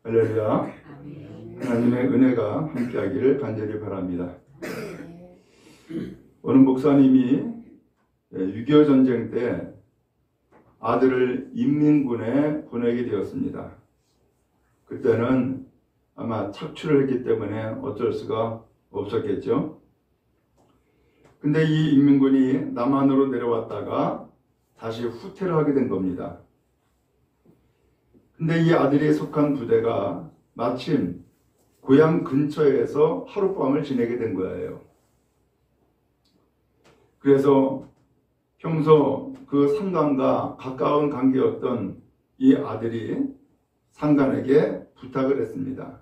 할렐루야. 하나님의 은혜가 함께하기를 간절히 바랍니다. 어느 목사님이 6.25 전쟁 때 아들을 인민군에 보내게 되었습니다. 그때는 아마 착출을 했기 때문에 어쩔 수가 없었겠죠. 근데 이 인민군이 남한으로 내려왔다가 다시 후퇴를 하게 된 겁니다. 근데 이 아들이 속한 부대가 마침 고향 근처에서 하룻밤을 지내게 된 거예요. 그래서 평소 그 상관과 가까운 관계였던 이 아들이 상관에게 부탁을 했습니다.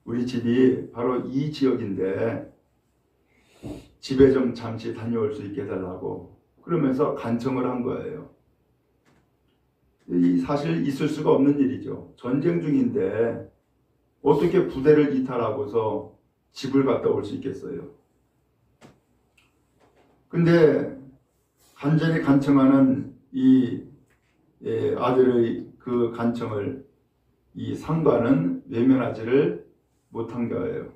우리 집이 바로 이 지역인데 집에 좀 잠시 다녀올 수 있게 해달라고 그러면서 간청을 한 거예요. 이 사실 있을 수가 없는 일이죠. 전쟁 중인데 어떻게 부대를 이탈하고서 집을 갔다 올 수 있겠어요. 근데 간절히 간청하는 이 아들의 그 간청을 이 상관은 외면하지를 못한 거예요.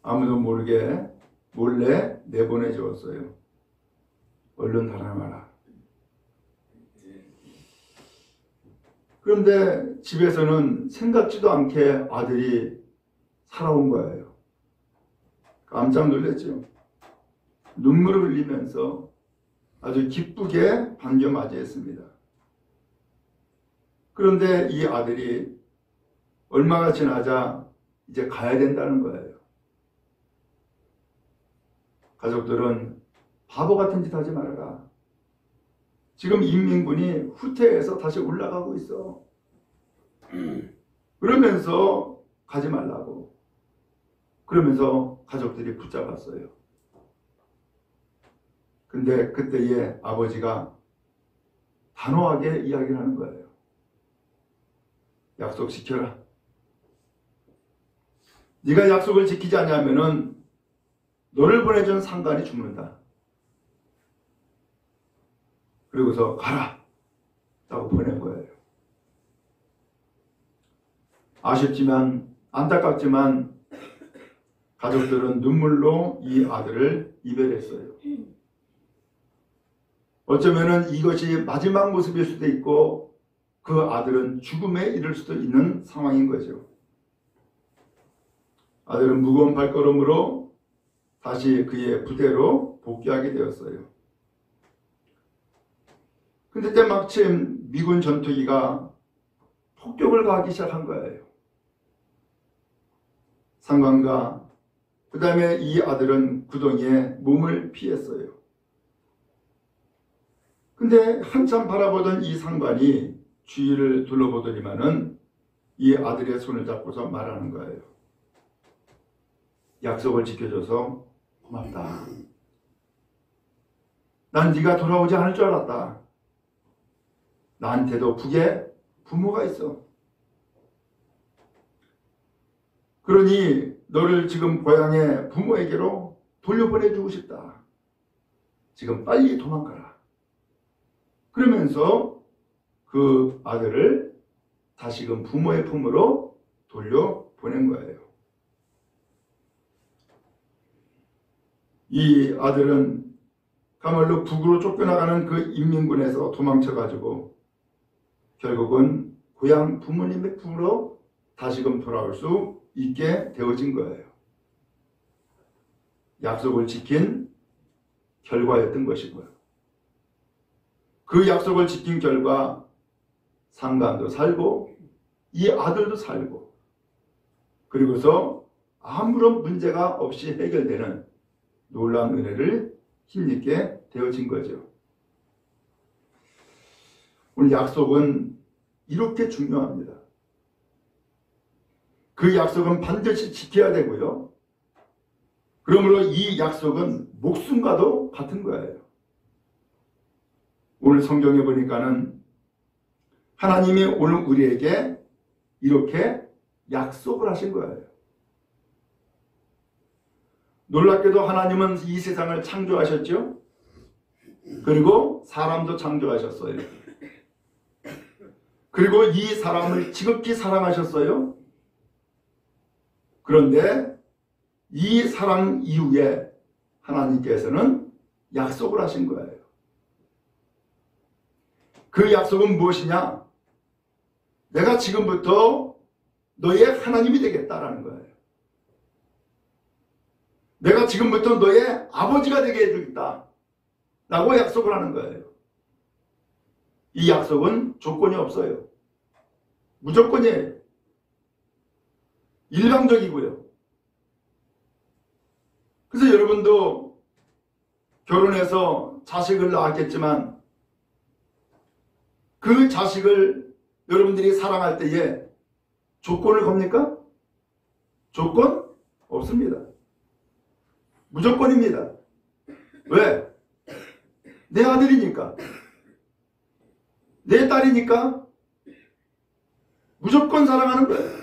아무도 모르게 몰래 내보내 주었어요. 얼른 달아나라. 그런데 집에서는 생각지도 않게 아들이 살아온 거예요. 깜짝 놀랐죠. 눈물을 흘리면서 아주 기쁘게 반겨 맞이했습니다. 그런데 이 아들이 얼마가 지나자 이제 가야 된다는 거예요. 가족들은 바보 같은 짓 하지 말아라. 지금 인민군이 후퇴해서 다시 올라가고 있어. 그러면서 가지 말라고. 그러면서 가족들이 붙잡았어요. 근데 그때의 아버지가 단호하게 이야기를 하는 거예요. 약속 지켜라. 네가 약속을 지키지 않으면은 너를 보내준 상관이 죽는다. 그리고서 가라 라고 보낸 거예요. 아쉽지만 안타깝지만 가족들은 눈물로 이 아들을 이별했어요. 어쩌면은 이것이 마지막 모습일 수도 있고 그 아들은 죽음에 이를 수도 있는 상황인 거죠. 아들은 무거운 발걸음으로 다시 그의 부대로 복귀하게 되었어요. 근데 때마침 미군 전투기가 폭격을 가하기 시작한 거예요. 상관과 그 다음에 이 아들은 구덩이에 몸을 피했어요. 근데 한참 바라보던 이 상관이 주위를 둘러보더니만은 이 아들의 손을 잡고서 말하는 거예요. 약속을 지켜줘서 고맙다. 난 네가 돌아오지 않을 줄 알았다. 나한테도 북에 부모가 있어. 그러니 너를 지금 고향의 부모에게로 돌려보내주고 싶다. 지금 빨리 도망가라. 그러면서 그 아들을 다시금 부모의 품으로 돌려보낸 거예요. 이 아들은 가말로 북으로 쫓겨나가는 그 인민군에서 도망쳐가지고 결국은 고향 부모님의 품으로 다시금 돌아올 수 있게 되어진 거예요. 약속을 지킨 결과였던 것이고요. 그 약속을 지킨 결과 상관도 살고 이 아들도 살고 그리고서 아무런 문제가 없이 해결되는 놀라운 은혜를 힘입게 되어진 거죠. 오늘 약속은 이렇게 중요합니다. 그 약속은 반드시 지켜야 되고요. 그러므로 이 약속은 목숨과도 같은 거예요. 오늘 성경에 보니까는 하나님이 오늘 우리에게 이렇게 약속을 하신 거예요. 놀랍게도 하나님은 이 세상을 그리고 사람도 창조하셨어요. 그리고 이 사람을 지극히 사랑하셨어요. 그런데 이 사랑 이후에 하나님께서는 약속을 하신 거예요. 그 약속은 무엇이냐? 내가 지금부터 너의 하나님이 되겠다라는 거예요. 내가 지금부터 너의 아버지가 되게 해주겠다 라고 약속을 하는 거예요. 이 약속은 조건이 없어요. 무조건이에요. 일방적이고요. 그래서 여러분도 결혼해서 자식을 낳았겠지만 그 자식을 여러분들이 사랑할 때에 조건을 겁니까? 조건 없습니다. 무조건입니다. 왜? 내 아들이니까, 내 딸이니까 무조건 사랑하는 거예요.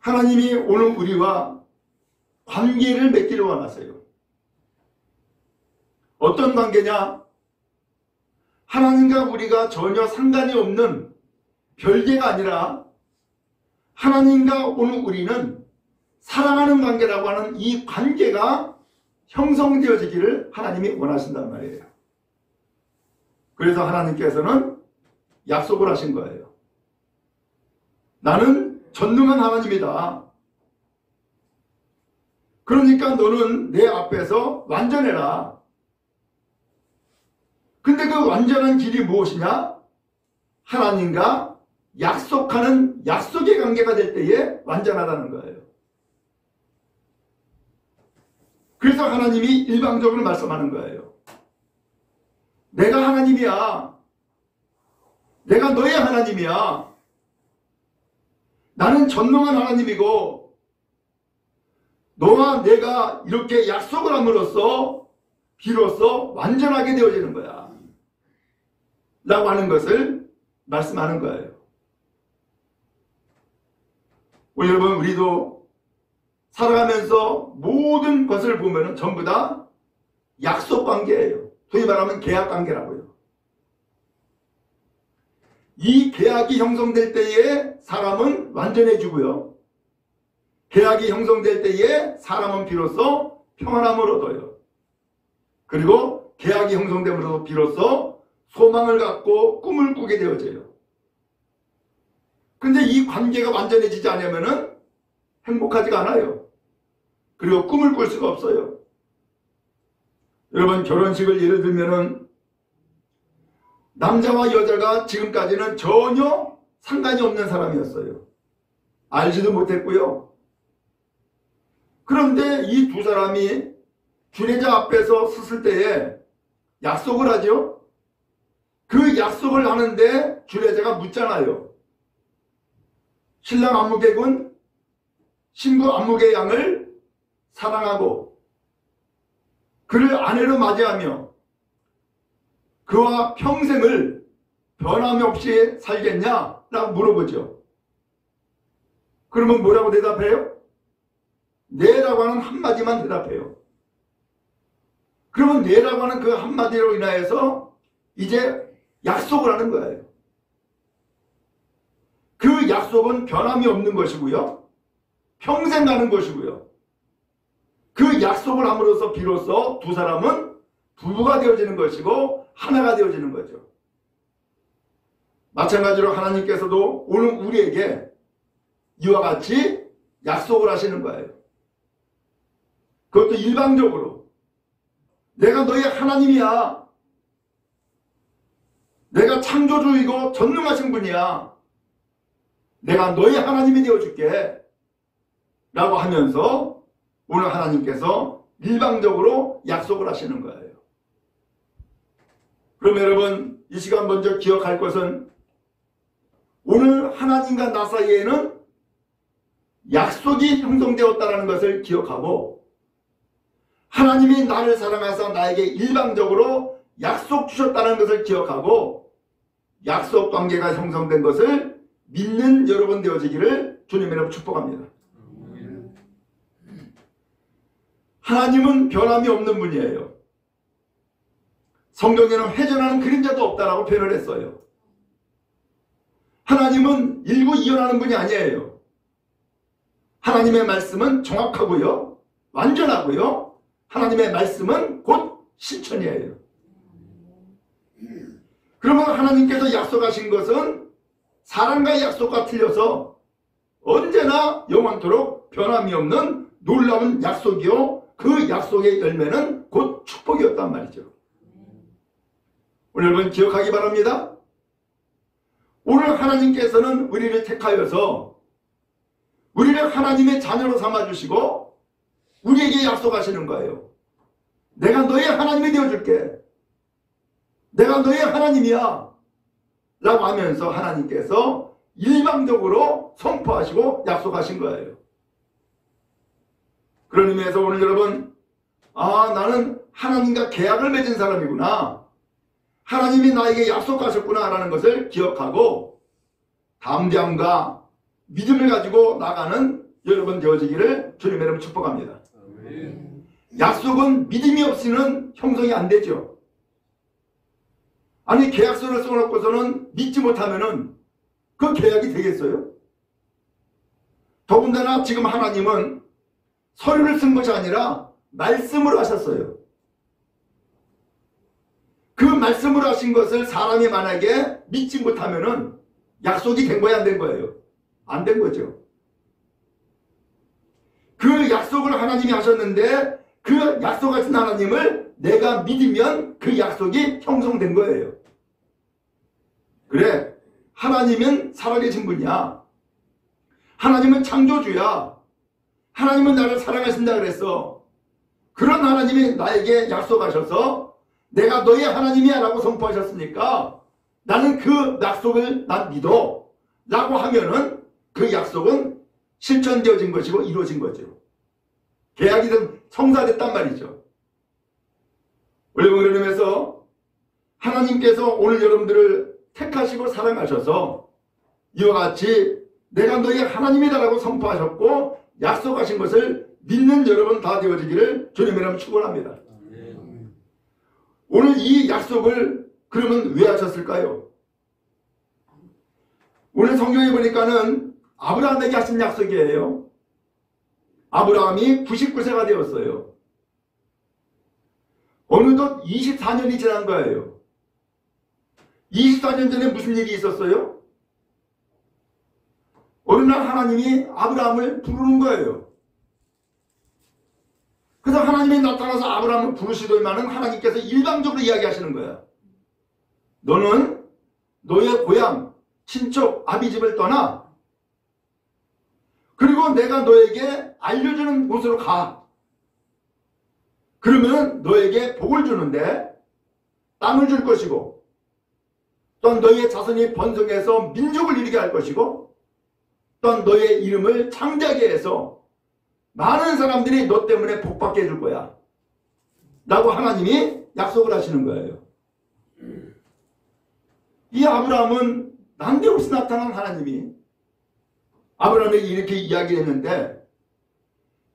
하나님이 오늘 우리와 관계를 맺기를 원하세요. 어떤 관계냐? 하나님과 우리가 전혀 상관이 없는 별개가 아니라 하나님과 오늘 우리는 사랑하는 관계라고 하는 이 관계가 형성되어지기를 하나님이 원하신단 말이에요. 그래서 하나님께서는 약속을 하신 거예요. 나는 전능한 하나님이다. 그러니까 너는 내 앞에서 완전해라. 근데 그 완전한 길이 무엇이냐? 하나님과 약속하는 약속의 관계가 될 때에 완전하다는 거예요. 그래서 하나님이 일방적으로 말씀하는 거예요. 내가 하나님이야. 내가 너의 하나님이야. 나는 전능한 하나님이고 너와 내가 이렇게 약속을 함으로써 비로소 완전하게 되어지는 거야 라고 하는 것을 말씀하는 거예요. 우리 여러분, 우리도 살아가면서 모든 것을 보면 전부 다 약속 관계예요. 소위 말하면 계약 관계라고요. 이 계약이 형성될 때에 사람은 완전해지고요. 계약이 형성될 때에 사람은 비로소 평안함을 얻어요. 그리고 계약이 형성됨으로써 비로소 소망을 갖고 꿈을 꾸게 되어져요. 근데 이 관계가 완전해지지 않으면 행복하지가 않아요. 그리고 꿈을 꿀 수가 없어요. 여러분, 결혼식을 예를 들면은 남자와 여자가 지금까지는 전혀 상관이 없는 사람이었어요. 알지도 못했고요. 그런데 이 두 사람이 주례자 앞에서 섰을 때에 약속을 하죠. 그 약속을 하는데 주례자가 묻잖아요. 신랑 안무개군 신부 안무개 양을 사랑하고 그를 아내로 맞이하며 그와 평생을 변함없이 살겠냐? 라고 물어보죠. 그러면 뭐라고 대답해요? 네라고 하는 한마디만 대답해요. 그러면 네라고 하는 그 한마디로 인하여서 이제 약속을 하는 거예요. 그 약속은 변함이 없는 것이고요. 평생 가는 것이고요. 그 약속을 함으로써 비로소 두 사람은 부부가 되어지는 것이고 하나가 되어지는 거죠. 마찬가지로 하나님께서도 오늘 우리에게 이와 같이 약속을 하시는 거예요. 그것도 일방적으로. 내가 너의 하나님이야. 내가 창조주이고 전능하신 분이야. 내가 너의 하나님이 되어줄게. 라고 하면서 오늘 하나님께서 일방적으로 약속을 하시는 거예요. 그럼 여러분, 이 시간 먼저 기억할 것은 오늘 하나님과 나 사이에는 약속이 형성되었다는 것을 기억하고 하나님이 나를 사랑하사 나에게 일방적으로 약속 주셨다는 것을 기억하고 약속 관계가 형성된 것을 믿는 여러분 되어지기를 주님으로 축복합니다. 하나님은 변함이 없는 분이에요. 성경에는 회전하는 그림자도 없다라고 표현을 했어요. 하나님은 일부 이혼하는 분이 아니에요. 하나님의 말씀은 정확하고요, 완전하고요, 하나님의 말씀은 곧 실천이에요. 그러면 하나님께서 약속하신 것은 사람과의 약속과 틀려서 언제나 영원토록 변함이 없는 놀라운 약속이요, 그 약속의 열매는 곧 축복이었단 말이죠. 오늘 여러분 기억하기 바랍니다. 오늘 하나님께서는 우리를 택하여서 우리를 하나님의 자녀로 삼아주시고 우리에게 약속하시는 거예요. 내가 너의 하나님이 되어줄게. 내가 너의 하나님이야 라고 하면서 하나님께서 일방적으로 선포하시고 약속하신 거예요. 그런 의미에서 오늘 여러분, 나는 하나님과 계약을 맺은 사람이구나, 하나님이 나에게 약속하셨구나 라는 것을 기억하고 담대함과 믿음을 가지고 나가는 여러분 되어지기를 주님의 이름으로 축복합니다. 약속은 믿음이 없이는 형성이 안 되죠. 아니, 계약서를 써놓고서는 믿지 못하면은 그 계약이 되겠어요? 더군다나 지금 하나님은 서류를 쓴 것이 아니라 말씀으로 하셨어요. 그 말씀으로 하신 것을 사람이 만약에 믿지 못하면은 약속이 된 거야, 안 된 거예요? 안 된 거죠. 그 약속을 하나님이 하셨는데 그 약속하신 하나님을 내가 믿으면 그 약속이 형성된 거예요. 그래, 하나님은 살아계신 분이야. 하나님은 창조주야. 하나님은 나를 사랑하신다 그랬어. 그런 하나님이 나에게 약속하셔서 내가 너의 하나님이야 라고 선포하셨으니까 나는 그 약속을 난 믿어 라고 하면은 그 약속은 실천되어진 것이고 이루어진 거죠. 계약이 성사됐단 말이죠. 원래 그런 의미에서 하나님께서 오늘 여러분들을 택하시고 사랑하셔서 이와 같이 내가 너희 하나님이다라고 선포하셨고 약속하신 것을 믿는 여러분 다 되어지기를 주님의 이름으로 축원합니다. 오늘 이 약속을 그러면 왜 하셨을까요? 오늘 성경에 보니까는 아브라함에게 하신 약속이에요. 아브라함이 99세가 되었어요. 어느덧 24년이 지난 거예요. 24년 전에 무슨 일이 있었어요? 어느 날 하나님이 아브라함을 부르는 거예요. 그래서 하나님이 나타나서 아브라함을 부르시더니만은 하나님께서 일방적으로 이야기하시는 거야. 너는 너의 고향, 친척, 아비집을 떠나 그리고 내가 너에게 알려주는 곳으로 가. 그러면 너에게 복을 주는데 땅을 줄 것이고 또한 너의 자손이 번성해서 민족을 이루게 할 것이고 또한 너의 이름을 창대하게 해서 많은 사람들이 너 때문에 복받게 해줄 거야 라고 하나님이 약속을 하시는 거예요. 이 아브라함은 난데없이 나타난 하나님이 아브라함에게 이렇게 이야기했는데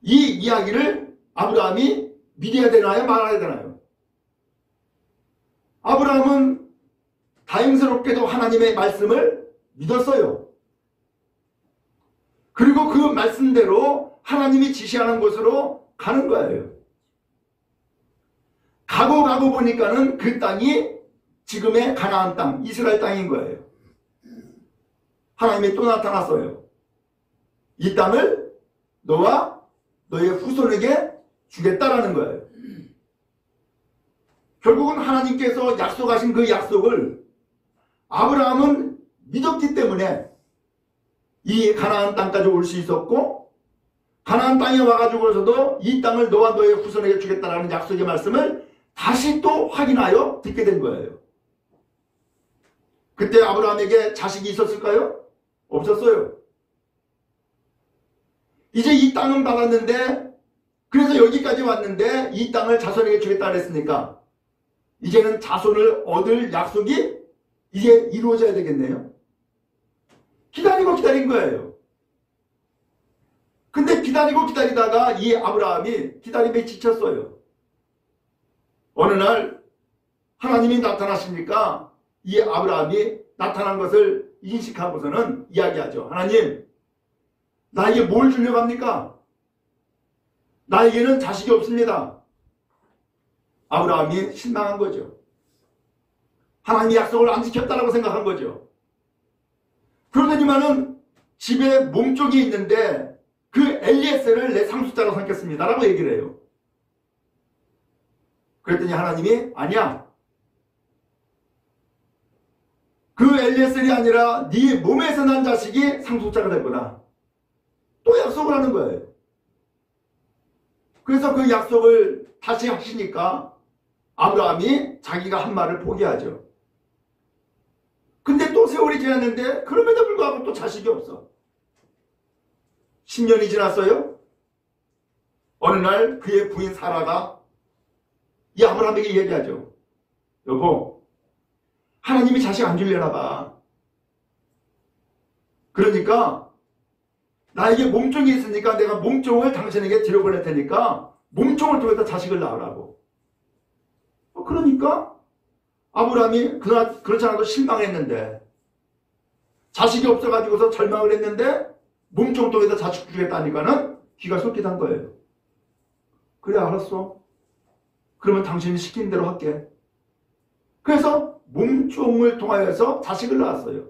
이 이야기를 아브라함이 믿어야 되나요? 말아야 되나요? 아브라함은 다행스럽게도 하나님의 말씀을 믿었어요. 그리고 그 말씀대로 하나님이 지시하는 곳으로 가는 거예요. 가고 보니까는 그 땅이 지금의 가나안 땅, 이스라엘 땅인 거예요. 하나님이 또 나타났어요. 이 땅을 너와 너의 후손에게 주겠다라는 거예요. 결국은 하나님께서 약속하신 그 약속을 아브라함은 믿었기 때문에 이 가나안 땅까지 올 수 있었고 가나안 땅에 와가지고서도 이 땅을 너와 너의 후손에게 주겠다라는 약속의 말씀을 다시 또 확인하여 듣게 된 거예요. 그때 아브라함에게 자식이 있었을까요? 없었어요. 이제 이 땅은 받았는데 그래서 여기까지 왔는데 이 땅을 자손에게 주겠다 그랬으니까 이제는 자손을 얻을 약속이 이제 이루어져야 되겠네요. 기다리고 기다린 거예요. 근데 기다리고 기다리다가 이 아브라함이 기다림에 지쳤어요. 어느 날 하나님이 나타나시니까 이 아브라함이 나타난 것을 인식하고서는 이야기하죠. 하나님, 나에게 뭘 주려고 합니까? 나에게는 자식이 없습니다. 아브라함이 실망한 거죠. 하나님이 약속을 안 지켰다라고 생각한 거죠. 그러더니만은 집에 몸쪽이 있는데 그 엘리에셀을 내 상속자로 삼겠습니다 라고 얘기를 해요. 그랬더니 하나님이 아니야. 그 엘리에셀이 아니라 네 몸에서 난 자식이 상속자가 될 거다. 또 약속을 하는 거예요. 그래서 그 약속을 다시 하시니까 아브라함이 자기가 한 말을 포기하죠. 근데 또 세월이 지났는데 그럼에도 불구하고 또 자식이 없어. 10년이 지났어요. 어느 날 그의 부인 사라가 이 아브라함에게 얘기하죠. 여보, 하나님이 자식 안 주려나 봐. 그러니까 나에게 몸종이 있으니까 내가 몸종을 당신에게 들여보낼 테니까 몸종을 통해서 자식을 낳으라고. 그러니까 아브라함이 그렇지 않아도 실망했는데, 자식이 없어가지고서 절망을 했는데 몸종 통해서 자식 주겠다니까는 귀가 솔깃한 거예요. 그래, 알았어. 그러면 당신이 시킨 대로 할게. 그래서 몸종을 통하여서 자식을 낳았어요.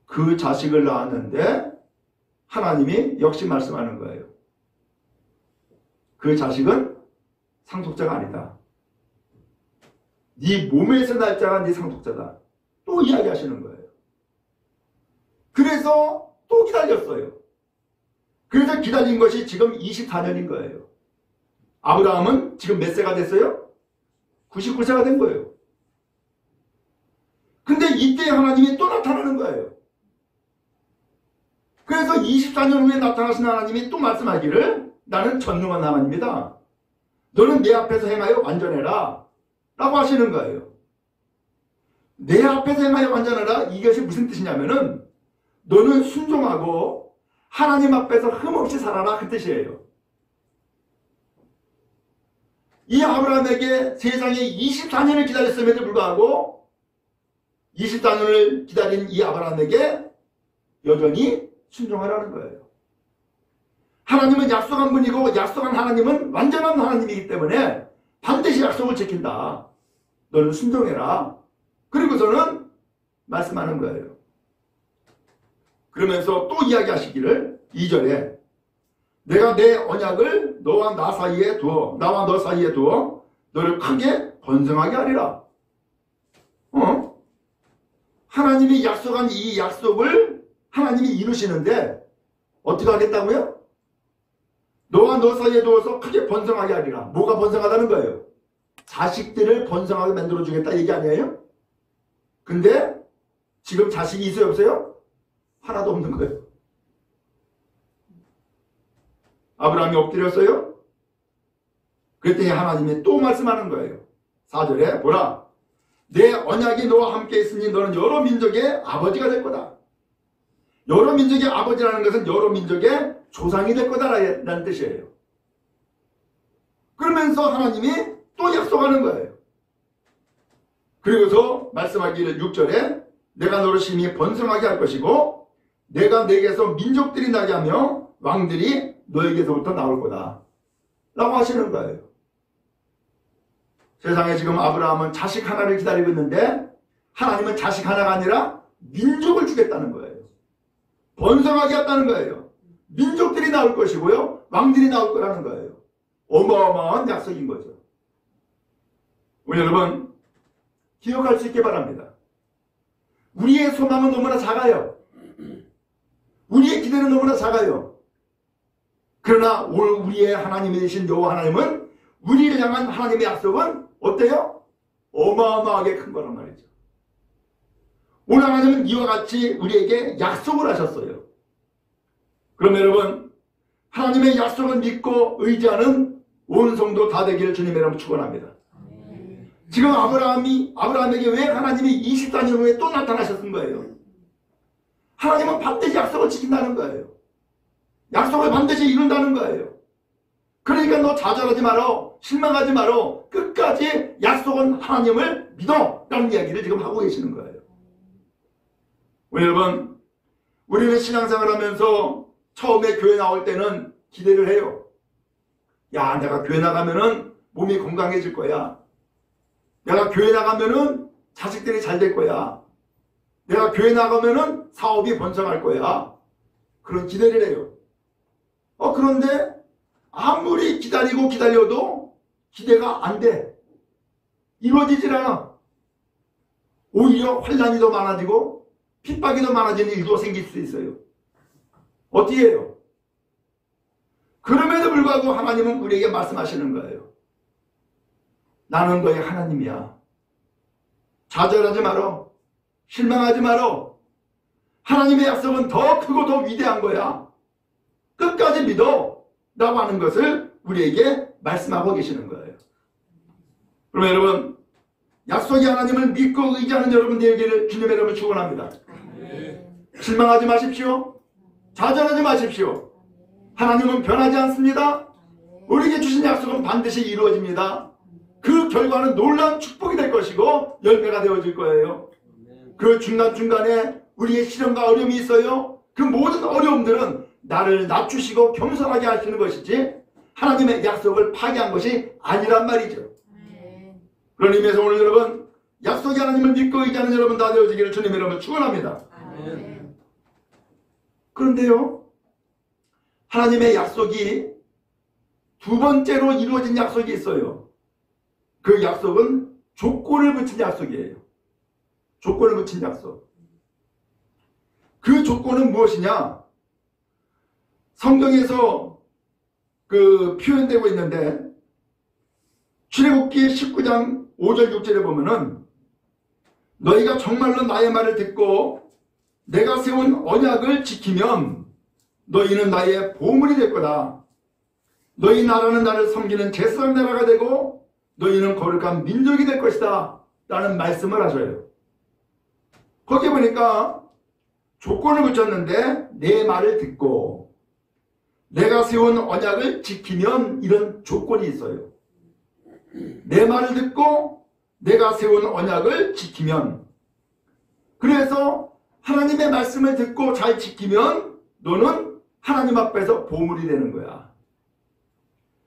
그 자식을 낳았는데 하나님이 역시 말씀하는 거예요. 그 자식은 상속자가 아니다. 네 몸에서 날 자가 네 상속자다. 또 이야기하시는 거예요. 그래서 또 기다렸어요. 그래서 기다린 것이 지금 24년인 거예요. 아브라함은 지금 몇 세가 됐어요? 99세가 된 거예요. 근데 이때 하나님이 또 나타나는 거예요. 그래서 24년 후에 나타나신 하나님이 또 말씀하기를 나는 전능한 하나님이다. 너는 내 앞에서 행하여 완전해라 라고 하시는 거예요. 내 앞에서 행하여 완전해라, 이것이 무슨 뜻이냐면은 너는 순종하고 하나님 앞에서 흠없이 살아라, 그 뜻이에요. 이 아브라함에게 세상에 24년을 기다렸음에도 불구하고 24년을 기다린 이 아브라함에게 여전히 순종하라는 거예요. 하나님은 약속한 분이고 약속한 하나님은 완전한 하나님이기 때문에 반드시 약속을 지킨다. 너는 순종해라. 그리고서는 말씀하는 거예요. 그러면서 또 이야기하시기를 2절에 내가 내 언약을 너와 나 사이에 두어, 나와 너 사이에 두어 너를 크게 번성하게 하리라. 하나님이 약속한 이 약속을 하나님이 이루시는데 어떻게 하겠다고요? 너와 너 사이에 두어서 크게 번성하게 하리라. 뭐가 번성하다는 거예요? 자식들을 번성하게 만들어주겠다 얘기 아니에요? 근데 지금 자식이 있어요, 없어요? 하나도 없는 거예요. 아브라함이 엎드렸어요? 그랬더니 하나님이 또 말씀하는 거예요. 4절에 보라, 내 언약이 너와 함께 있으니 너는 여러 민족의 아버지가 될 거다. 여러 민족의 아버지라는 것은 여러 민족의 조상이 될 거다라는 뜻이에요. 그러면서 하나님이 또 약속하는 거예요. 그리고서 말씀하기를 6절에 내가 너를 심히 번성하게 할 것이고 내가 내게서 민족들이 나게 하며 왕들이 너에게서부터 나올 거다 라고 하시는 거예요. 세상에 지금 아브라함은 자식 하나를 기다리고 있는데 하나님은 자식 하나가 아니라 민족을 주겠다는 거예요. 번성하게 했다는 거예요. 민족들이 나올 것이고요, 왕들이 나올 거라는 거예요. 어마어마한 약속인 거죠. 우리 여러분 기억할 수 있게 바랍니다. 우리의 소망은 너무나 작아요. 우리의 기대는 너무나 작아요. 그러나 우리의 하나님이 되신 여호와 하나님은 우리를 향한 하나님의 약속은 어때요? 어마어마하게 큰 거란 말이죠. 오늘 하나님은 이와 같이 우리에게 약속을 하셨어요. 그럼 여러분 하나님의 약속을 믿고 의지하는 온 성도 다 되기를 주님의 이름으로 축원합니다. 지금 아브라함에게 왜 하나님이 24년 후에 또 나타나셨던 거예요? 하나님은 반드시 약속을 지킨다는 거예요. 약속을 반드시 이룬다는 거예요. 그러니까 너 좌절하지 마라, 실망하지 마라, 끝까지 약속은 하나님을 믿어 라는 이야기를 지금 하고 계시는 거예요. 여러분, 우리는 신앙생활 하면서 처음에 교회 나올 때는 기대를 해요. 야, 내가 교회 나가면은 몸이 건강해질 거야. 내가 교회 나가면은 자식들이 잘 될 거야. 내가 교회 나가면은 사업이 번성할 거야. 그런 기대를 해요. 그런데 아무리 기다리고 기다려도 기대가 안 돼. 이루어지질 않아. 오히려 환난이 더 많아지고 핍박이 더 많아지는 일도 생길 수 있어요. 어떻게 해요? 그럼에도 불구하고 하나님은 우리에게 말씀하시는 거예요. 나는 너의 하나님이야. 좌절하지 마라. 실망하지 마라. 하나님의 약속은 더 크고 더 위대한 거야. 끝까지 믿어 라고 하는 것을 우리에게 말씀하고 계시는 거예요. 그러면 여러분, 약속의 하나님을 믿고 의지하는 여러분들에게는 주님의 이름을 축원합니다. 실망하지 마십시오. 좌절하지 마십시오. 하나님은 변하지 않습니다. 우리에게 주신 약속은 반드시 이루어집니다. 그 결과는 놀라운 축복이 될 것이고 열매가 되어질 거예요. 그 중간중간에 우리의 시련과 어려움이 있어요. 그 모든 어려움들은 나를 낮추시고 겸손하게 하시는 것이지 하나님의 약속을 파기한 것이 아니란 말이죠. 그런 의미에서 오늘 여러분, 약속의 하나님을 믿고 의지하는 여러분 다 되어지기를 주님의 이름으로 축원합니다. 그런데요, 하나님의 약속이 두 번째로 이루어진 약속이 있어요. 그 약속은 조건을 붙인 약속이에요. 조건을 붙인 약속. 그 조건은 무엇이냐? 성경에서 표현되고 있는데 출애굽기 19장 5절 6절에 보면은 너희가 정말로 나의 말을 듣고 내가 세운 언약을 지키면 너희는 나의 보물이 될 거다. 너희 나라는 나를 섬기는 제사장 나라가 되고 너희는 거룩한 민족이 될 것이다 라는 말씀을 하셔요. 거기 보니까 조건을 붙였는데 내 말을 듣고 내가 세운 언약을 지키면 이런 조건이 있어요. 내 말을 듣고 내가 세운 언약을 지키면, 그래서 하나님의 말씀을 듣고 잘 지키면 너는 하나님 앞에서 보물이 되는 거야.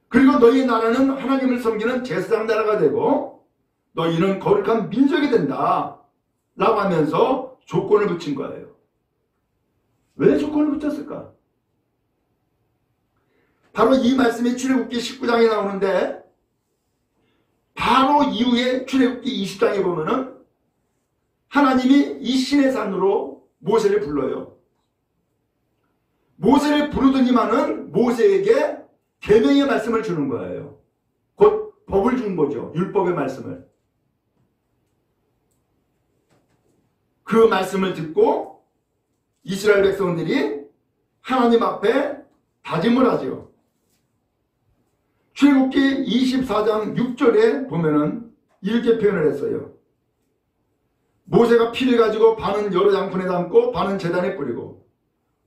그리고 너희 나라는 하나님을 섬기는 제사장 나라가 되고 너희는 거룩한 민족이 된다 라고 하면서 조건을 붙인 거예요. 왜 조건을 붙였을까? 바로 이 말씀이 출애굽기 19장에 나오는데 바로 이후에 출애굽기 20장에 보면은 하나님이 이 시내산으로 모세를 불러요. 모세를 부르더니만은 모세에게 계명의 말씀을 주는 거예요. 곧 법을 준 거죠. 율법의 말씀을. 그 말씀을 듣고 이스라엘 백성들이 하나님 앞에 다짐을 하죠. 출애굽기 24장 6절에 보면은 이렇게 표현을 했어요. 모세가 피를 가지고 반은 여러 양푼에 담고 반은 제단에 뿌리고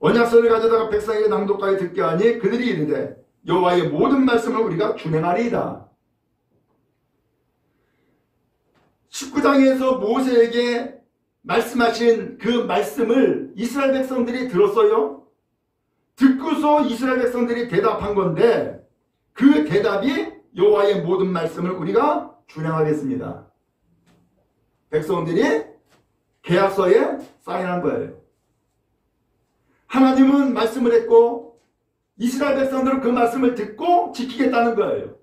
언약서를 가져다가 백성에게 낭독하게 듣게 하니 그들이 이르되 여호와의 모든 말씀을 우리가 준행하리이다. 19장에서 모세에게 말씀하신 그 말씀을 이스라엘 백성들이 들었어요. 듣고서 이스라엘 백성들이 대답한 건데 그 대답이 여호와의 모든 말씀을 우리가 준행하겠습니다. 백성들이 계약서에 사인한 거예요. 하나님은 말씀을 했고 이스라엘 백성들은 그 말씀을 듣고 지키겠다는 거예요.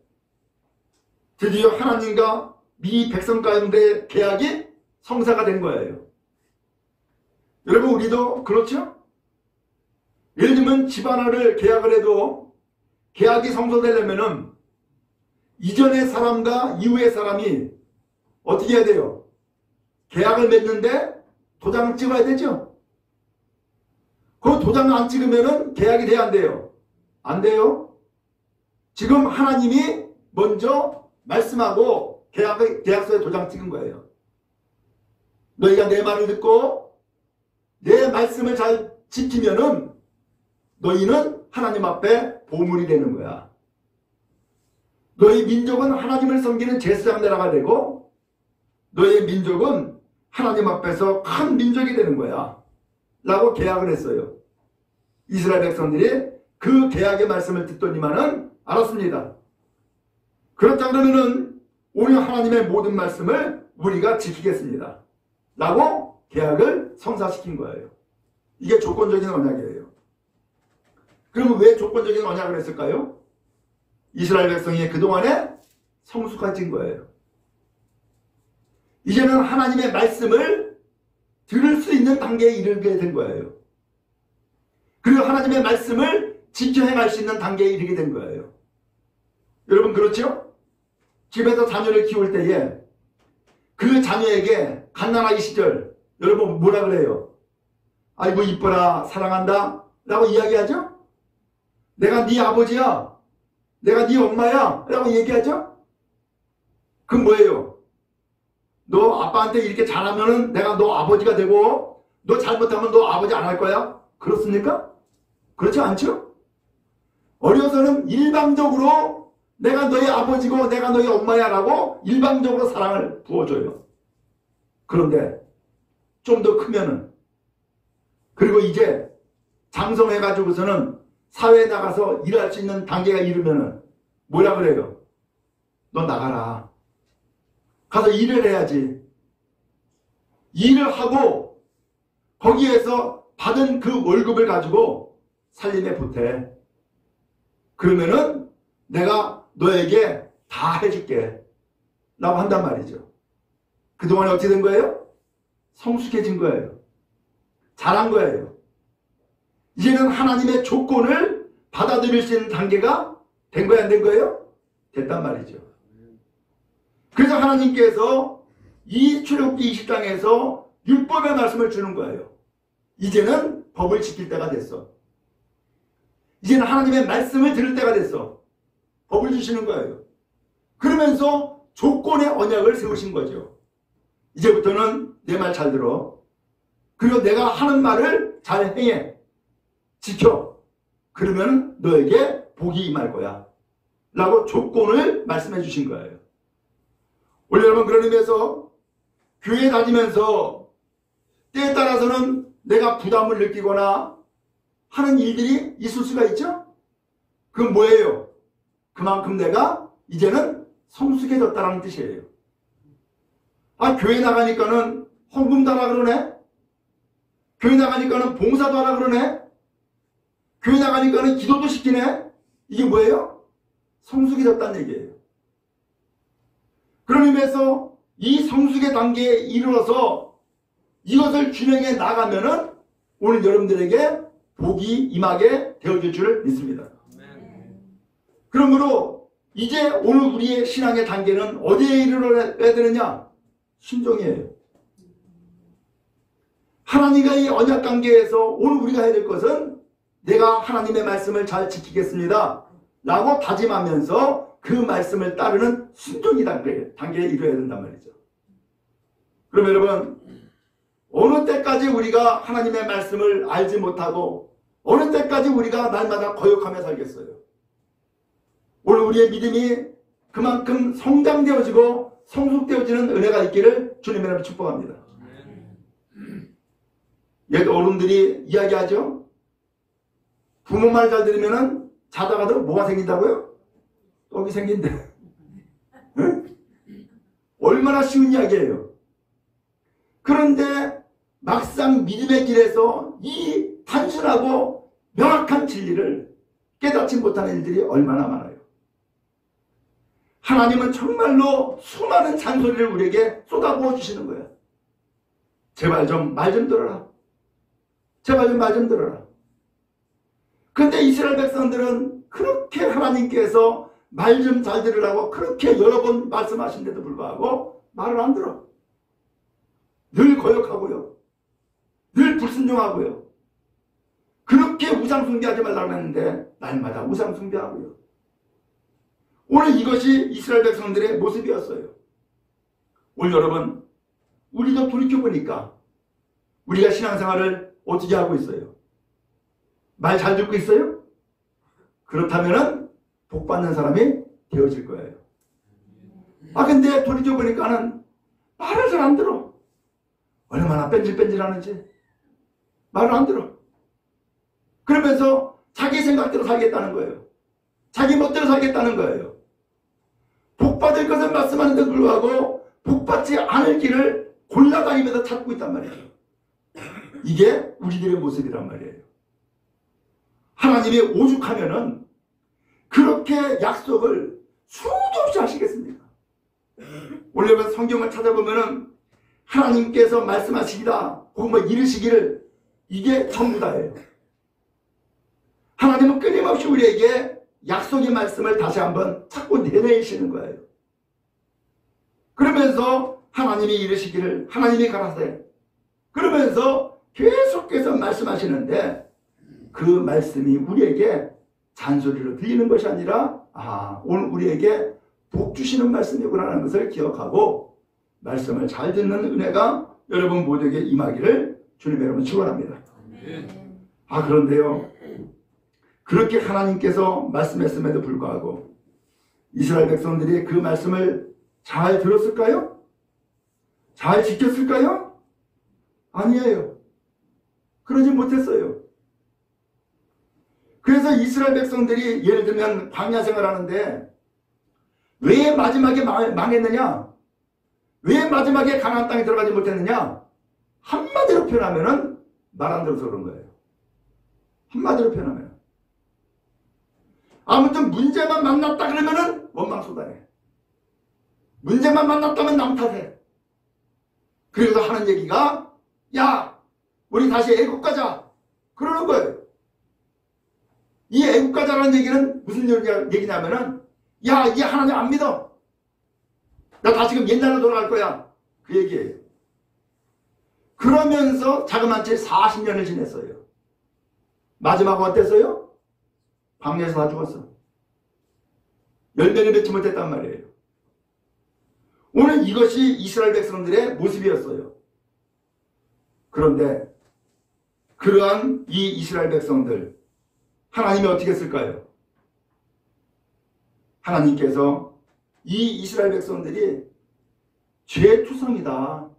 드디어 하나님과 미 백성 가운데 계약이 성사가 된 거예요. 여러분, 우리도 그렇죠? 예를 들면 집 하나를 계약을 해도 계약이 성사되려면은 이전의 사람과 이후의 사람이 어떻게 해야 돼요? 계약을 맺는데 도장을 찍어야 되죠? 그 도장을 안 찍으면은 계약이 돼야 안 돼요? 안 돼요? 지금 하나님이 먼저 말씀하고 계약서에 도장 찍은 거예요. 너희가 내 말을 듣고 내 말씀을 잘 지키면은 너희는 하나님 앞에 보물이 되는 거야. 너희 민족은 하나님을 섬기는 제사장 나라가 되고 너희 민족은 하나님 앞에서 큰 민족이 되는 거야 라고 계약을 했어요. 이스라엘 백성들이 그 계약의 말씀을 듣더니만은 알았습니다. 그렇다 그러면은 오늘 하나님의 모든 말씀을 우리가 지키겠습니다 라고 계약을 성사시킨 거예요. 이게 조건적인 언약이에요. 그러면 왜 조건적인 언약을 했을까요? 이스라엘 백성이 그동안에 성숙해진 거예요. 이제는 하나님의 말씀을 들을 수 있는 단계에 이르게 된 거예요. 그리고 하나님의 말씀을 지켜 행할 수 있는 단계에 이르게 된 거예요. 여러분 그렇죠? 집에서 자녀를 키울 때에 그 자녀에게 갓난아기 시절 여러분 뭐라 그래요? 아이고 이뻐라 사랑한다 라고 이야기하죠? 내가 네 아버지야 내가 네 엄마야 라고 얘기하죠? 그건 뭐예요? 너 아빠한테 이렇게 잘하면은 내가 너 아버지가 되고 너 잘못하면 너 아버지 안 할 거야? 그렇습니까? 그렇지 않죠? 어려서는 일방적으로 내가 너희 아버지고 내가 너희 엄마야 라고 일방적으로 사랑을 부어줘요. 그런데 좀 더 크면은 그리고 이제 장성해가지고서는 사회에 나가서 일할 수 있는 단계가 이르면은 뭐라 그래요? 너 나가라. 가서 일을 해야지. 일을 하고 거기에서 받은 그 월급을 가지고 살림에 보태. 그러면은 내가 너에게 다 해줄게 라고 한단 말이죠. 그동안에 어떻게 된 거예요? 성숙해진 거예요. 잘한 거예요. 이제는 하나님의 조건을 받아들일 수 있는 단계가 된 거야 안 된 거예요? 됐단 말이죠. 그래서 하나님께서 이 출애굽기 20장에서 율법의 말씀을 주는 거예요. 이제는 법을 지킬 때가 됐어. 이제는 하나님의 말씀을 들을 때가 됐어. 법을 주시는 거예요. 그러면서 조건의 언약을 세우신 거죠. 이제부터는 내 말 잘 들어. 그리고 내가 하는 말을 잘 행해. 지켜. 그러면 너에게 복이 임할 거야. 라고 조건을 말씀해 주신 거예요. 원래 여러분 그런 의미에서 교회 다니면서 때에 따라서는 내가 부담을 느끼거나 하는 일들이 있을 수가 있죠? 그건 뭐예요? 그만큼 내가 이제는 성숙해졌다는 뜻이에요. 아, 교회 나가니까는 헌금도 하라 그러네? 교회 나가니까는 봉사도 하라 그러네? 교회 나가니까는 기도도 시키네? 이게 뭐예요? 성숙해졌다는 얘기예요. 그런 의미에서 이 성숙의 단계에 이르러서 이것을 균형해 나가면은 오늘 여러분들에게 복이 임하게 되어질 줄 믿습니다. 그러므로 이제 오늘 우리의 신앙의 단계는 어디에 이르러야 되느냐? 순종이에요. 하나님과의 언약 관계에서 오늘 우리가 해야 될 것은 내가 하나님의 말씀을 잘 지키겠습니다 라고 다짐하면서 그 말씀을 따르는 순종의 단계에 이르러야 된단 말이죠. 그럼 여러분 어느 때까지 우리가 하나님의 말씀을 알지 못하고 어느 때까지 우리가 날마다 거역하며 살겠어요? 오늘 우리의 믿음이 그만큼 성장되어지고 성숙되어지는 은혜가 있기를 주님의 이름으로 축복합니다. 옛 어른들이 이야기하죠. 부모 말 잘 들으면 자다가도 뭐가 생긴다고요? 떡이 생긴대. 응? 얼마나 쉬운 이야기예요. 그런데 막상 믿음의 길에서 이 단순하고 명확한 진리를 깨닫지 못하는 일들이 얼마나 많아요. 하나님은 정말로 수많은 잔소리를 우리에게 쏟아부어 주시는 거예요. 제발 좀 말 좀 들어라. 제발 좀 말 좀 들어라. 그런데 이스라엘 백성들은 그렇게 하나님께서 말 좀 잘 들으라고 그렇게 여러 번 말씀하신데도 불구하고 말을 안 들어. 늘 거역하고요. 늘 불순종하고요. 그렇게 우상 숭배하지 말라고 했는데 날마다 우상 숭배하고요. 오늘 이것이 이스라엘 백성들의 모습이었어요. 오늘 여러분 우리도 돌이켜보니까 우리가 신앙생활을 어떻게 하고 있어요? 말 잘 듣고 있어요? 그렇다면 복 받는 사람이 되어질 거예요. 근데 돌이켜 보니까는 말을 잘 안 들어. 얼마나 뺀질뺀질하는지 말을 안 들어. 그러면서 자기 생각대로 살겠다는 거예요. 자기 멋대로 살겠다는 거예요. 복받을 것을 말씀하는데 불구하고 복받지 않을 길을 골라다니면서 찾고 있단 말이에요. 이게 우리들의 모습이란 말이에요. 하나님이 오죽하면은 그렇게 약속을 수도 없이 하시겠습니까? 원래 성경을 찾아보면은 하나님께서 말씀하시기다 혹은 뭐 이르시기를 이게 전부 다예요. 하나님은 끊임없이 우리에게 약속의 말씀을 다시 한번 자꾸 내내시는 거예요. 그러면서 하나님이 이르시기를 하나님이 가라사대 그러면서 계속해서 말씀하시는데 그 말씀이 우리에게 잔소리로 들리는 것이 아니라 오늘 우리에게 복 주시는 말씀이구나라는 것을 기억하고 말씀을 잘 듣는 은혜가 여러분 모두에게 임하기를 주님의 이름으로 축원합니다. 그런데요, 그렇게 하나님께서 말씀했음에도 불구하고 이스라엘 백성들이 그 말씀을 잘 들었을까요? 잘 지켰을까요? 아니에요. 그러지 못했어요. 그래서 이스라엘 백성들이 예를 들면 광야 생활하는데 왜 마지막에 망했느냐? 왜 마지막에 가나안 땅에 들어가지 못했느냐? 한마디로 표현하면은 말 안 들어서 그런 거예요. 한마디로 표현하면. 아무튼 문제만 만났다 그러면은 원망 쏟아내. 문제만 만났다면 남 탓해. 그래서 하는 얘기가 야 우리 다시 애국 가자 그러는 거예요. 이 애국 가자라는 얘기는 무슨 얘기냐면은 야 이제 하나님 안 믿어. 나 다시금 옛날로 돌아갈 거야. 그 얘기예요. 그러면서 자그마한 채 40년을 지냈어요. 마지막은 어땠어요? 광야에서 다 죽었어. 열매를 맺지 못했단 말이에요. 오늘 이것이 이스라엘 백성들의 모습이었어요. 그런데 그러한 이 이스라엘 백성들 하나님이 어떻게 했을까요? 하나님께서 이 이스라엘 백성들이 죄투성이다.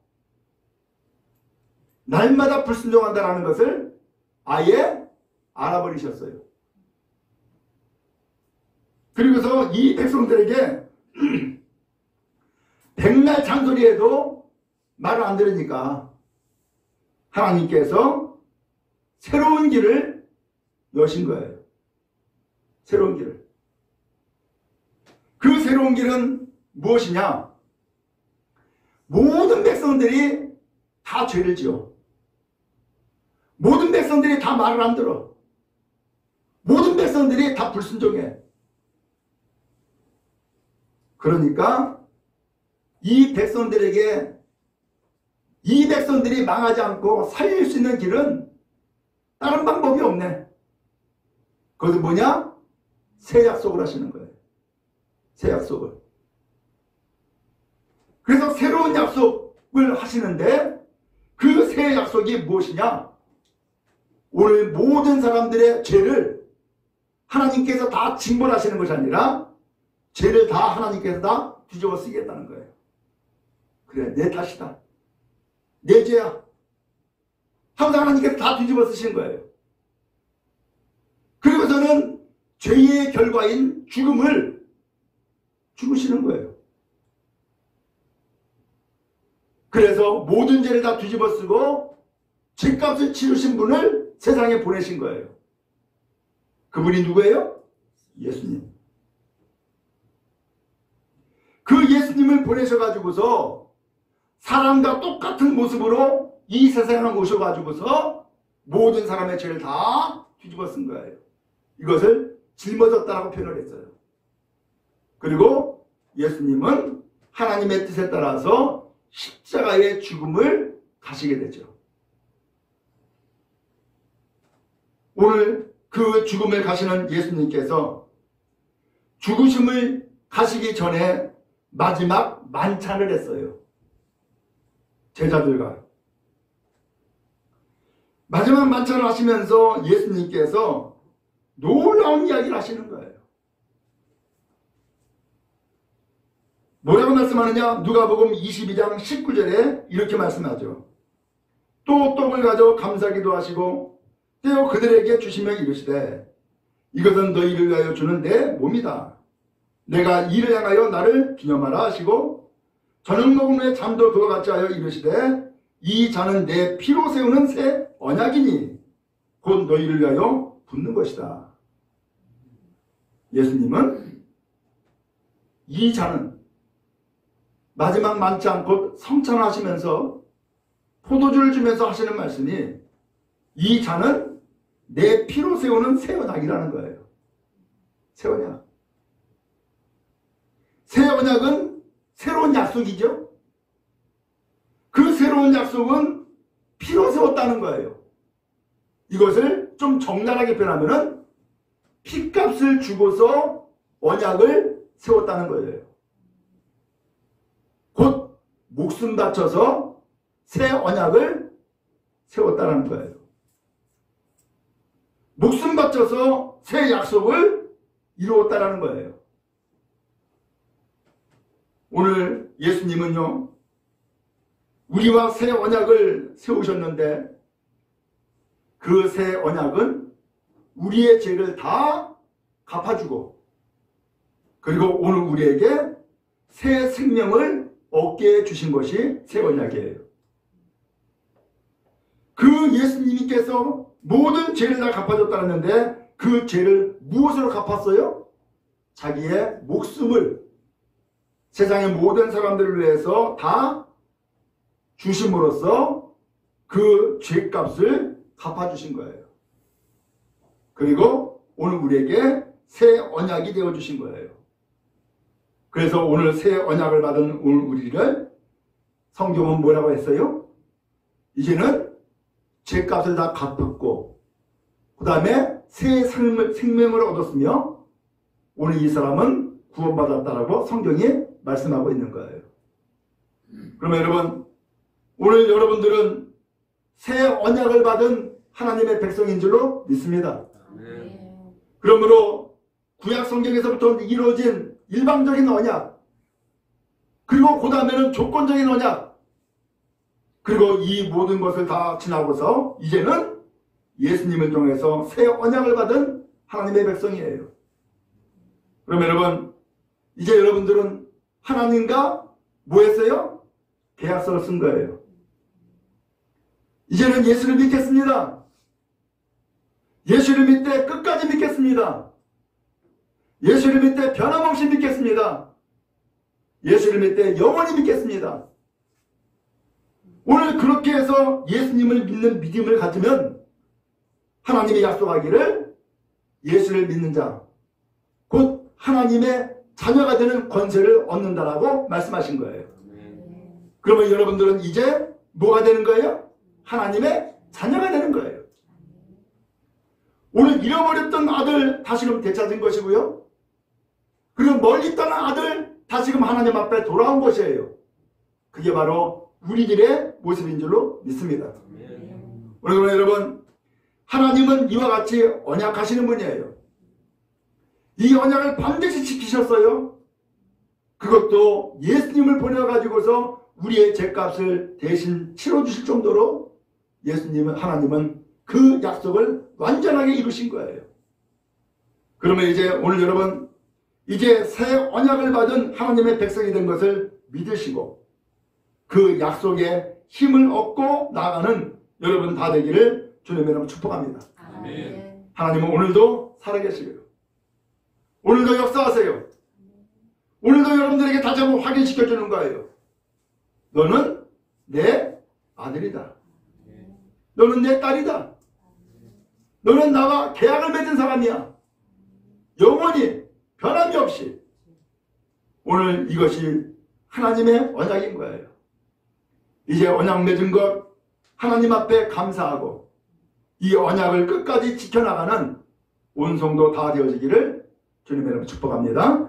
날마다 불순종한다는 것을 아예 알아버리셨어요. 그리고서 이 백성들에게 백날 잔소리해도 말을 안 들으니까 하나님께서 새로운 길을 여신 거예요. 새로운 길을. 그 새로운 길은 무엇이냐? 모든 백성들이 다 죄를 지어. 모든 백성들이 다 말을 안 들어. 모든 백성들이 다 불순종해. 그러니까 이 백성들이 망하지 않고 살릴 수 있는 길은 다른 방법이 없네. 그것은 뭐냐? 새 약속을 하시는 거예요. 새 약속을. 그래서 새로운 약속을 하시는데 그 새 약속이 무엇이냐? 오늘 모든 사람들의 죄를 하나님께서 다 징벌하시는 것이 아니라 죄를 다 하나님께서 다 뒤집어 쓰겠다는 거예요. 그래, 내 탓이다. 내 죄야. 항상 하나님께서 다 뒤집어 쓰시는 거예요. 그리고서는 죄의 결과인 죽음을 죽으시는 거예요. 그래서 모든 죄를 다 뒤집어 쓰고 죄값을 치르신 분을 세상에 보내신 거예요. 그분이 누구예요? 예수님. 그 예수님을 보내셔가지고서 사람과 똑같은 모습으로 이 세상에 오셔가지고서 모든 사람의 죄를 다 뒤집어 쓴 거예요. 이것을 짊어졌다라고 표현을 했어요. 그리고 예수님은 하나님의 뜻에 따라서 십자가의 죽음을 가시게 되죠. 오늘 그 죽음을 가시는 예수님께서 죽으심을 가시기 전에 마지막 만찬을 했어요. 제자들과. 마지막 만찬을 하시면서 예수님께서 놀라운 이야기를 하시는 거예요. 뭐라고 말씀하느냐? 누가복음 22장 19절에 이렇게 말씀하죠. 또 떡을 가져 감사기도 하시고 떼어 그들에게 주시며 이르시되 이것은 너희를 위하여 주는 내 몸이다. 내가 이를 향하여 나를 기념하라 하시고 저녁 먹은 후에 잠도 그와 같이 하여 이르시되 이 잔은 내 피로 세우는 새 언약이니 곧 너희를 위하여 붓는 것이다. 예수님은 이 잔은 마지막 만찬 곧 성찬하시면서 포도주를 주면서 하시는 말씀이 이 잔은 내 피로 세우는 새 언약이라는 거예요. 새 언약. 새 언약은 새로운 약속이죠. 그 새로운 약속은 피로 세웠다는 거예요. 이것을 좀 적나라하게 표현하면은 피값을 주고서 언약을 세웠다는 거예요. 곧 목숨 바쳐서 새 언약을 세웠다는 거예요. 목숨 바쳐서 새 약속을 이루었다는 거예요. 오늘 예수님은요, 우리와 새 언약을 세우셨는데 그 새 언약은 우리의 죄를 다 갚아주고 그리고 오늘 우리에게 새 생명을 얻게 해주신 것이 새 언약이에요. 그 예수님께서 모든 죄를 다 갚아줬다는데 그 죄를 무엇으로 갚았어요? 자기의 목숨을 세상의 모든 사람들을 위해서 다 주심으로써 그 죄값을 갚아주신 거예요. 그리고 오늘 우리에게 새 언약이 되어주신 거예요. 그래서 오늘 새 언약을 받은 오늘 우리를 성경은 뭐라고 했어요? 이제는 죄값을 다 갚았고 그 다음에 새 생명을 얻었으며 오늘 이 사람은 구원받았다라고 성경이 말씀하고 있는 거예요. 그러면 여러분, 오늘 여러분들은 새 언약을 받은 하나님의 백성인 줄로 믿습니다. 그러므로 구약 성경에서부터 이루어진 일방적인 언약, 그리고 그 다음에는 조건적인 언약, 그리고 이 모든 것을 다 지나고서 이제는 예수님을 통해서 새 언약을 받은 하나님의 백성이에요. 그러면 여러분, 이제 여러분들은 하나님과 뭐 했어요? 계약서를 쓴 거예요. 이제는 예수를 믿겠습니다. 예수를 믿되 끝까지 믿겠습니다. 예수를 믿되 변함없이 믿겠습니다. 예수를 믿되 영원히 믿겠습니다. 오늘 그렇게 해서 예수님을 믿는 믿음을 가지면 하나님이 약속하기를 예수를 믿는 자, 곧 하나님의 자녀가 되는 권세를 얻는다라고 말씀하신 거예요. 그러면 여러분들은 이제 뭐가 되는 거예요? 하나님의 자녀가 되는 거예요. 오늘 잃어버렸던 아들 다시금 되찾은 것이고요. 그리고 멀리 떠난 아들 다시금 하나님 앞에 돌아온 것이에요. 그게 바로 우리들의 모습인 줄로 믿습니다. 오늘 여러분, 하나님은 이와 같이 언약하시는 분이에요. 이 언약을 반드시 지키셨어요. 그것도 예수님을 보내가지고서 우리의 죄값을 대신 치러주실 정도로 예수님은, 하나님은 그 약속을 완전하게 이루신 거예요. 그러면 이제 오늘 여러분, 이제 새 언약을 받은 하나님의 백성이 된 것을 믿으시고 그 약속에 힘을 얻고 나아가는 여러분 다 되기를 주님의 이름으로 축복합니다. 아멘. 하나님은 오늘도 살아계시고요. 오늘도 역사하세요. 오늘도 여러분들에게 다시 한번 확인시켜주는 거예요. 너는 내 아들이다. 너는 내 딸이다. 너는 나와 계약을 맺은 사람이야. 영원히 변함이 없이. 오늘 이것이 하나님의 언약인 거예요. 이제 언약 맺은 것 하나님 앞에 감사하고 이 언약을 끝까지 지켜나가는 온 성도 다 되어지기를 주님의 이름으로 축복합니다.